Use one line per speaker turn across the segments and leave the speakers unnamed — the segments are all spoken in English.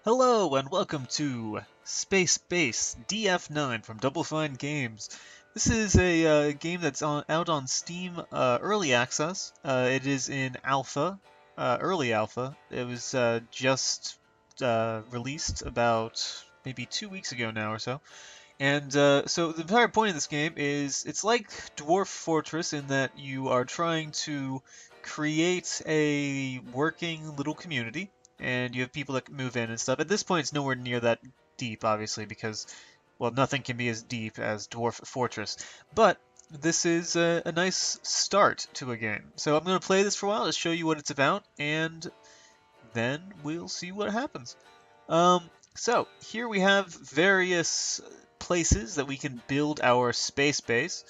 Hello and welcome to Spacebase DF-9 from Double Fine Games. This is a game that's out on Steam early access. It is in alpha, early alpha. It was just released about maybe 2 weeks ago now or so. And so the entire point of this game is it's like Dwarf Fortress in that you are trying to create a working little community, and you have people that can move in and stuff. At this point, it's nowhere near that deep, obviously, because, well, nothing can be as deep as Dwarf Fortress. But this is a nice start to a game. So I'm going to play this for a while to show you what it's about, and then we'll see what happens. So here we have various places that we can build our space base,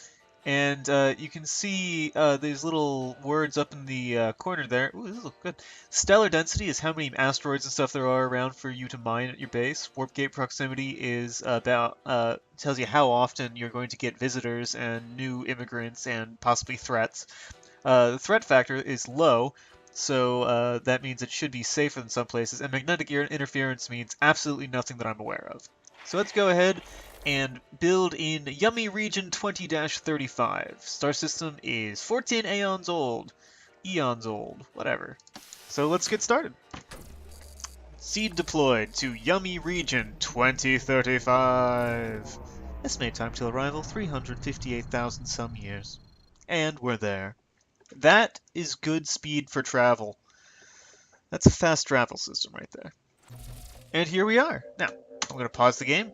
and you can see these little words up in the corner there. Ooh, this looks good. Stellar density is how many asteroids and stuff there are around for you to mine at your base. Warp gate proximity is about tells you how often you're going to get visitors and new immigrants and possibly threats. The threat factor is low, so that means it should be safer than some places, and magnetic interference means absolutely nothing that I'm aware of. So let's go ahead and build in Yummy Region 20-35. Star system is 14 aeons old. Eons old, whatever. So let's get started. Seed deployed to Yummy Region 2035. Estimated time till arrival 358,000 some years. And we're there. That is good speed for travel. That's a fast travel system right there. And here we are. Now, I'm going to pause the game.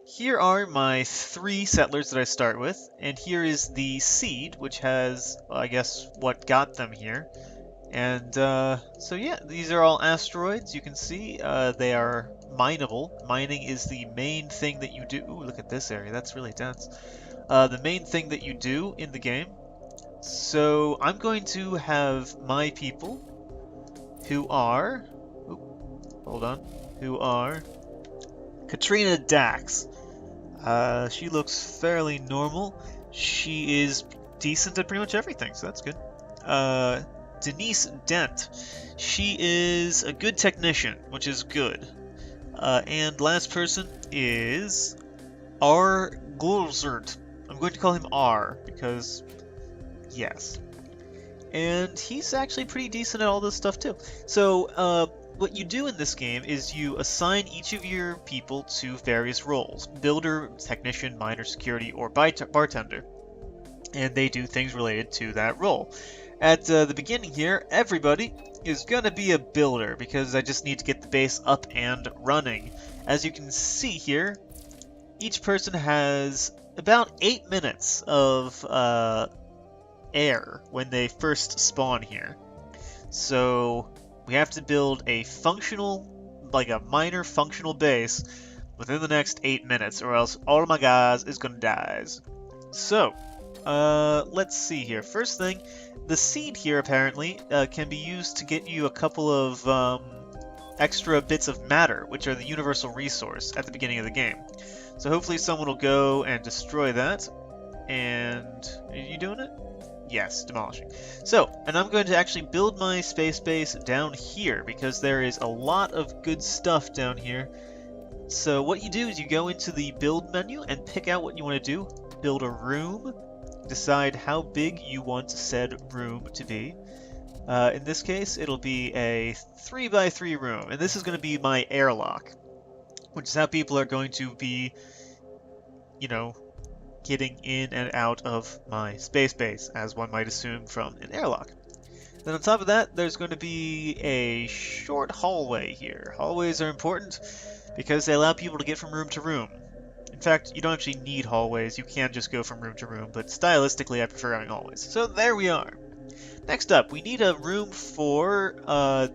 Here are my 3 settlers that I start with, and here is the seed, which has, well, I guess, what got them here. And so yeah, these are all asteroids. You can see they are mineable. Mining is the main thing that you do. Ooh, look at this area. That's really dense. The main thing that you do in the game. So I'm going to have my people who are, who are Katrina Dax. She looks fairly normal. She is decent at pretty much everything, so that's good. Denise Dent. She is a good technician, which is good. And last person is R. Gulzert. I'm going to call him R, because yes. And he's actually pretty decent at all this stuff too. So, what you do in this game is you assign each of your people to various roles. Builder, technician, miner, security, or bartender. And they do things related to that role. At the beginning here, everybody is going to be a builder, because I just need to get the base up and running. As you can see here, each person has about 8 minutes of air when they first spawn here. So we have to build a functional, like a minor functional base within the next 8 minutes, or else all of my guys is gonna die. So, let's see here. First thing, the seed here apparently can be used to get you a couple of extra bits of matter, which are the universal resource at the beginning of the game. So hopefully someone will go and destroy that. And are you doing it? Yes, demolishing. So, and I'm going to actually build my space base down here, because there is a lot of good stuff down here. So what you do is you go into the build menu and pick out what you want to do. Build a room. Decide how big you want said room to be. In this case, it'll be a 3x3 room, and this is going to be my airlock, which is how people are going to be, you know, getting in and out of my space base, as one might assume from an airlock. Then on top of that, there's going to be a short hallway here. Hallways are important because they allow people to get from room to room. In fact, you don't actually need hallways, you can just go from room to room, but stylistically I prefer having hallways. So there we are. Next up, we need a room for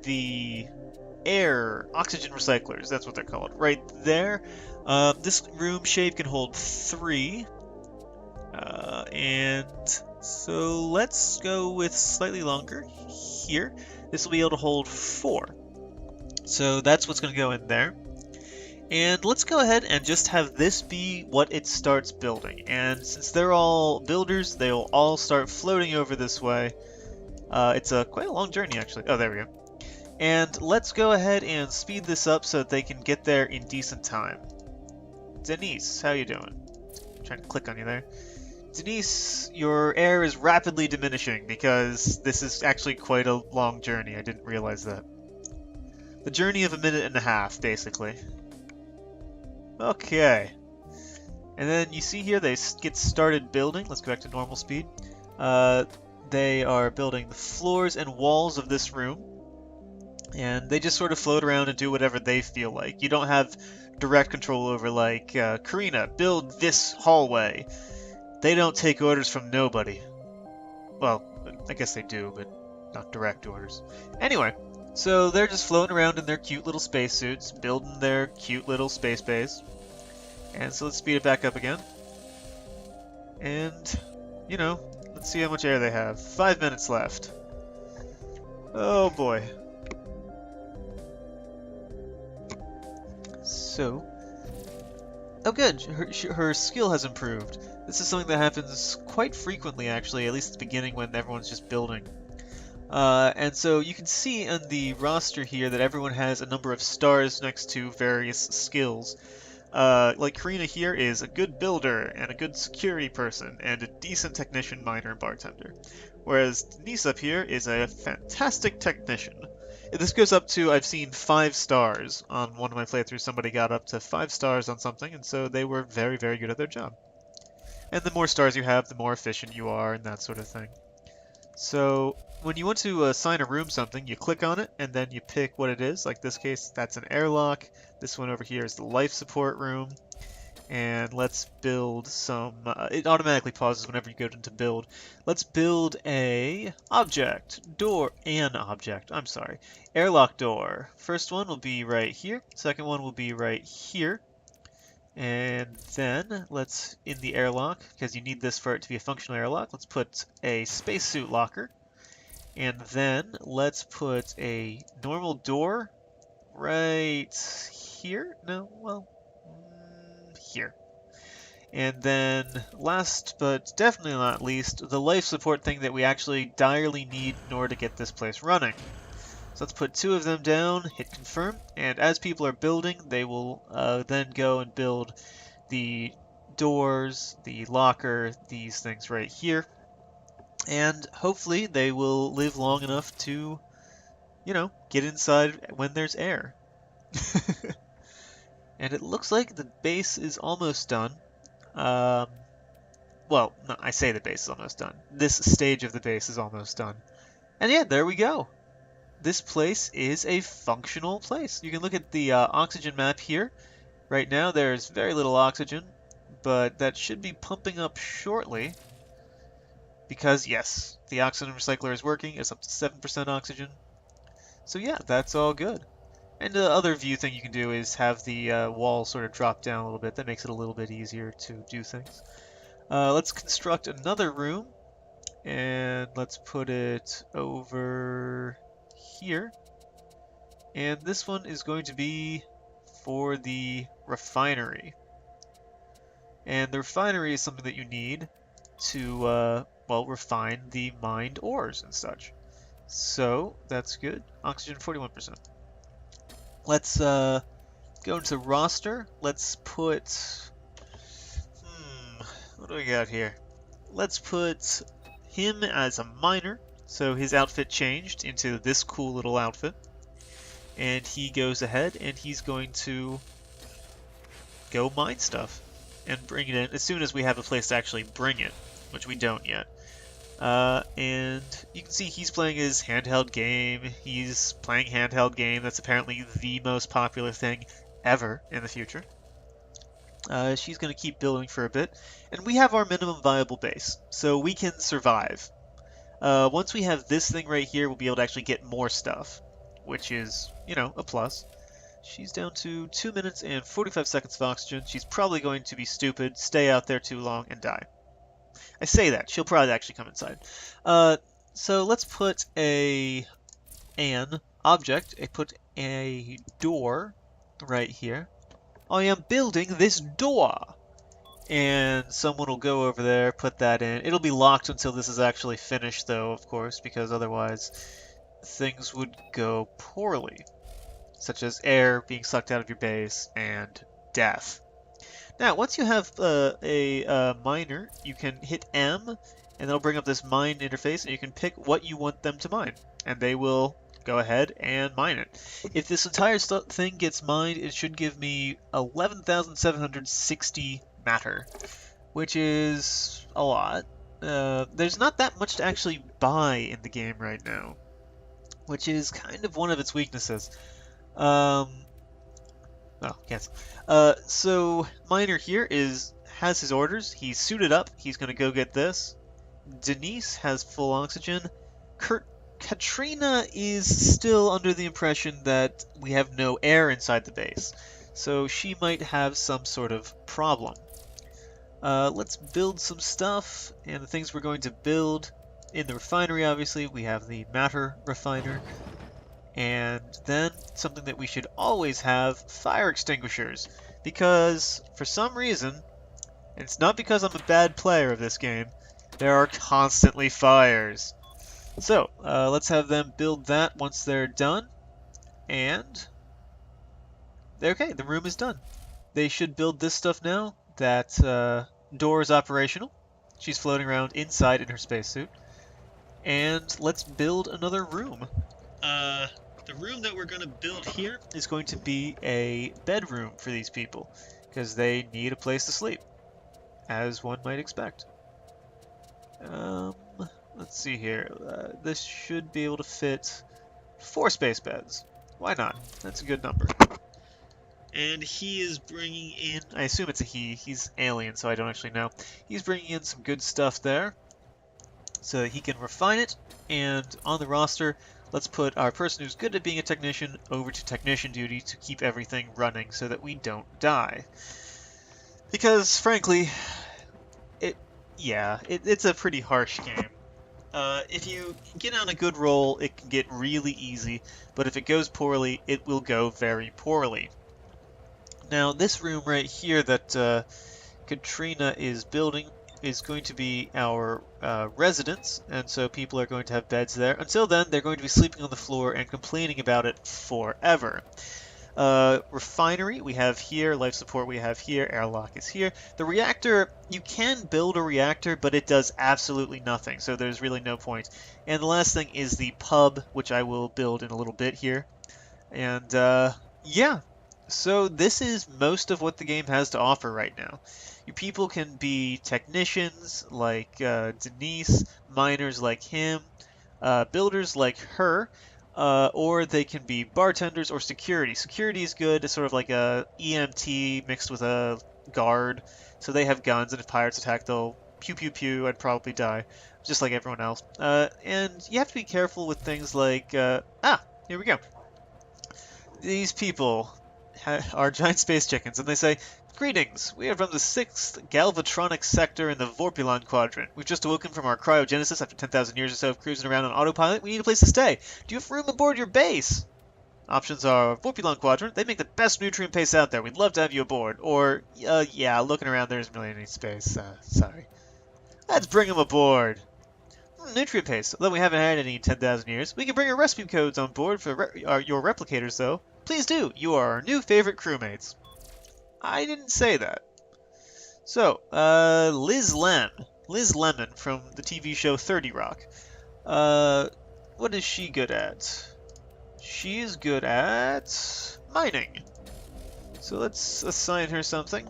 the air oxygen recyclers, that's what they're called, right there. This room shape can hold 3. And so let's go with slightly longer here. This will be able to hold 4. So that's what's going to go in there. And let's go ahead and just have this be what it starts building. And since they're all builders, they'll all start floating over this way. It's quite a long journey, actually. Oh, there we go. And let's go ahead and speed this up so that they can get there in decent time. Denise, how you doing? I'm trying to click on you there. Denise, your air is rapidly diminishing because this is actually quite a long journey. I didn't realize that. The journey of a minute and a half, basically. Okay. And then you see here they get started building. Let's go back to normal speed. They are building the floors and walls of this room. And they just sort of float around and do whatever they feel like. You don't have direct control over, like, Karina, build this hallway. They don't take orders from nobody. Well, I guess they do, but not direct orders. Anyway, so they're just floating around in their cute little spacesuits, building their cute little space base. And so let's speed it back up again. And, you know, let's see how much air they have. 5 minutes left. Oh boy. So, oh good, her skill has improved. This is something that happens quite frequently, actually, at least at the beginning when everyone's just building. And so you can see on the roster here that everyone has a number of stars next to various skills. Like Karina here is a good builder, and a good security person, and a decent technician, miner, and bartender. Whereas Denise up here is a fantastic technician. This goes up to, I've seen 5 stars on one of my playthroughs. Somebody got up to 5 stars on something, and so they were very, very good at their job. And the more stars you have, the more efficient you are, and that sort of thing. So, when you want to assign a room something, you click on it, and then you pick what it is. Like this case, that's an airlock. This one over here is the life support room. And let's build some... it automatically pauses whenever you go into build. Let's build a object. Door. An object. I'm sorry. Airlock door. First one will be right here. Second one will be right here. And then let's, in the airlock, because you need this for it to be a functional airlock, let's put a spacesuit locker. And then let's put a normal door right here. No, well... here. And then, last but definitely not least, the life support thing that we actually direly need in order to get this place running. So let's put 2 of them down, hit confirm, and as people are building, they will then go and build the doors, the locker, these things right here. And hopefully they will live long enough to, you know, get inside when there's air. And it looks like the base is almost done. Well, no, I say the base is almost done. This stage of the base is almost done. And yeah, there we go. This place is a functional place. You can look at the oxygen map here. Right now there's very little oxygen, but that should be pumping up shortly. Because yes, the oxygen recycler is working. It's up to 7% oxygen. So yeah, that's all good. And the other view thing you can do is have the wall sort of drop down a little bit. That makes it a little bit easier to do things. Let's construct another room. And let's put it over here. And this one is going to be for the refinery. And the refinery is something that you need to, well, refine the mined ores and such. So, that's good. Oxygen 41%. Let's go into roster. Let's put... what do we got here? Let's put him as a miner. So his outfit changed into this cool little outfit. And he goes ahead and he's going to go mine stuff and bring it in as soon as we have a place to actually bring it, which we don't yet. And you can see he's playing his handheld game. He's playing handheld game. That's apparently the most popular thing ever in the future. She's going to keep building for a bit. And we have our minimum viable base, so we can survive. Once we have this thing right here, we'll be able to actually get more stuff, which is, you know, a plus. She's down to 2 minutes and 45 seconds of oxygen. She's probably going to be stupid, stay out there too long, and die. I say that. She'll probably actually come inside. So let's put an object. I put a door right here. I am building this door. And someone will go over there, put that in. It'll be locked until this is actually finished, though, of course, because otherwise things would go poorly, such as air being sucked out of your base and death. Now, once you have a miner, you can hit M, and that'll bring up this mine interface, and you can pick what you want them to mine, and they will go ahead and mine it. If this entire thing gets mined, it should give me 11,760 matter, which is a lot. There's not that much to actually buy in the game right now, which is kind of one of its weaknesses. Oh, cancel. So Miner here has his orders. He's suited up. He's gonna go get this. Denise has full oxygen. Katrina is still under the impression that we have no air inside the base, so she might have some sort of problem. Let's build some stuff, and the things we're going to build in the refinery, obviously, we have the matter refiner, and then something that we should always have, fire extinguishers, because for some reason, and it's not because I'm a bad player of this game, there are constantly fires. So, let's have them build that once they're done, and okay, the room is done. They should build this stuff now. That door is operational. She's floating around inside in her spacesuit. And let's build another room. The room that we're going to build here is going to be a bedroom for these people, because they need a place to sleep, as one might expect. Let's see here. This should be able to fit 4 space beds. Why not? That's a good number. And he is bringing in, I assume it's a he, he's alien, so I don't actually know. He's bringing in some good stuff there, so that he can refine it, and on the roster, let's put our person who's good at being a technician over to technician duty to keep everything running so that we don't die. Because, frankly, it's a pretty harsh game. If you get on a good roll, it can get really easy, but if it goes poorly, it will go very poorly. Now, this room right here that Katrina is building is going to be our residence, and so people are going to have beds there. Until then, they're going to be sleeping on the floor and complaining about it forever. Refinery we have here, life support we have here, airlock is here. The reactor, you can build a reactor, but it does absolutely nothing, so there's really no point. And the last thing is the pub, which I will build in a little bit here. And yeah. So this is most of what the game has to offer right now. Your people can be technicians like Denise, miners like him, builders like her, or they can be bartenders or security. Security is good. It's sort of like a EMT mixed with a guard. So they have guns, and if pirates attack, they'll pew pew pew and probably die, just like everyone else. And you have to be careful with things like... here we go. These people are giant space chickens, and they say, "Greetings, we are from the 6th Galvatronic Sector in the Vorpulon Quadrant. We've just awoken from our cryogenesis after 10,000 years or so of cruising around on autopilot. We need a place to stay. Do you have room aboard your base?" Options are Vorpulon Quadrant. They make the best nutrient paste out there. We'd love to have you aboard. Or, yeah, looking around, there isn't really any space. Sorry. Let's bring them aboard. Nutrient paste. Although we haven't had any in 10,000 years, we can bring our recipe codes on board for your replicators, though. Please do. You are our new favorite crewmates. I didn't say that. So, Liz Lemon from the TV show 30 Rock. What is she good at? She's good at mining. So let's assign her something.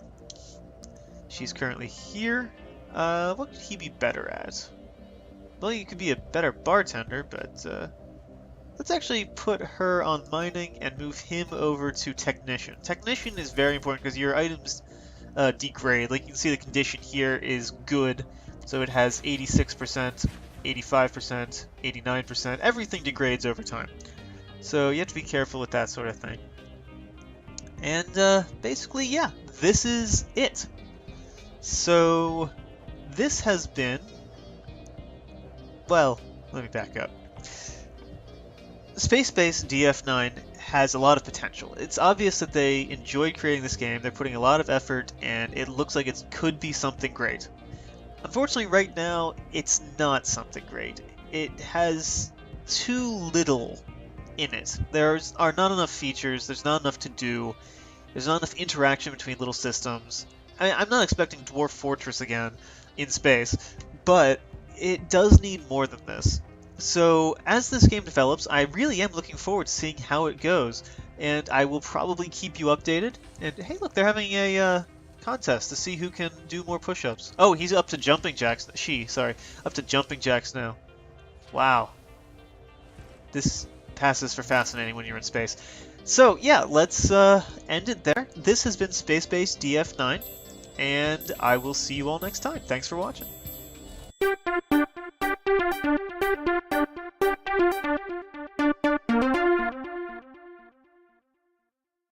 She's currently here. What could he be better at? Well, you could be a better bartender, but let's actually put her on mining and move him over to technician. Technician is very important because your items degrade. Like you can see, the condition here is good, so it has 86%, 85%, 89%. Everything degrades over time, so you have to be careful with that sort of thing. And basically, yeah, this is it. So this has been... Well, let me back up. Spacebase DF-9 has a lot of potential. It's obvious that they enjoyed creating this game, they're putting a lot of effort, and it looks like it could be something great. Unfortunately, right now, it's not something great. It has too little in it. There are not enough features, there's not enough to do, there's not enough interaction between little systems. I'm not expecting Dwarf Fortress again in space, but it does need more than this. So as this game develops, I really am looking forward to seeing how it goes, and I will probably keep you updated. And hey, look, they're having a contest to see who can do more push-ups. Oh, he's up to jumping jacks. Up to jumping jacks now. Wow. This passes for fascinating when you're in space. So yeah, let's end it there. This has been Spacebase DF-9, and I will see you all next time. Thanks for watching.